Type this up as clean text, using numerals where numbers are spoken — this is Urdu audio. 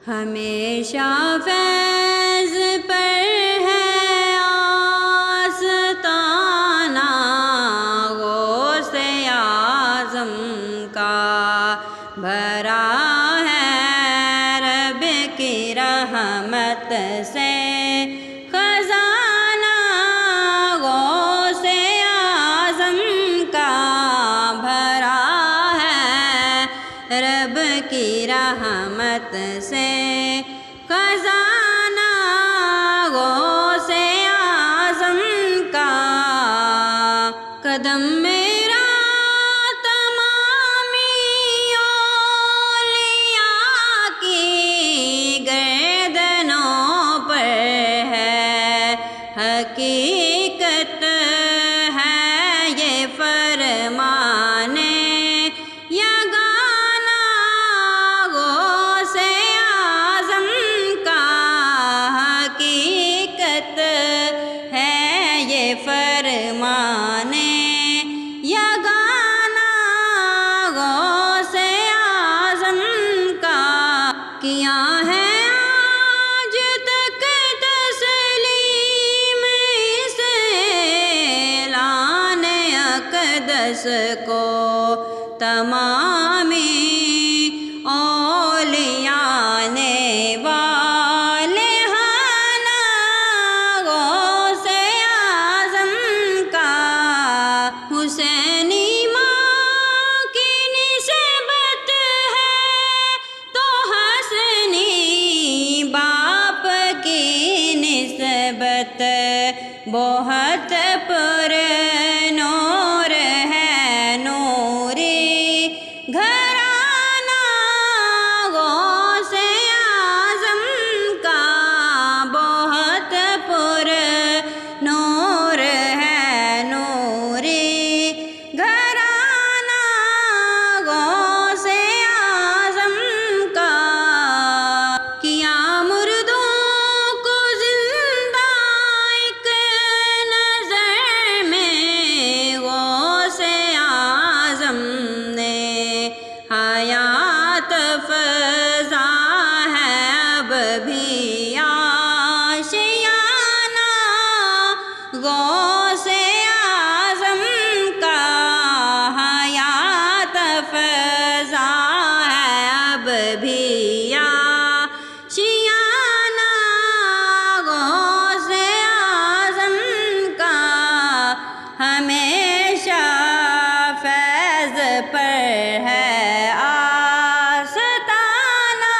ہمیشہ فیض پر ہے آستانہ غوث اعظم کا بھرا ہے رب کی رحمت سے خزانہ غوث اعظم کا بھرا ہے رب کی رحمت سے خزانہ غوث اعظم کا قدم میرا تمامی اولیاء کی گردنوں پر ہے حقیقت ہے یہ فرمان یگانہ غوث اعظم کا حقیقت ہے یہ فرمان یگانہ غوث اعظم کا کیا ہے آج تک تسلیم اس اعلان اقدس کو تمامی اولیاء نے والہانہ غوث اعظم کا حسینی ماں کی نسبت ہے تو حسنی باپ کی نسبت بہت پر نور ہے نوری گھرانہ غوث اعظم کا بہت پر نور ہے نوری گھرانہ غوث اعظم کا کیا مردوں کو زندہ ایک نظر میں غوث اعظم نے حیات فضا ہے اب بھی آشیانہ غوث اعظم کا حیات فضا ہے اب بھی آشیانہ غوث اعظم کا ہمیشہ فیض پر ہے آستانہ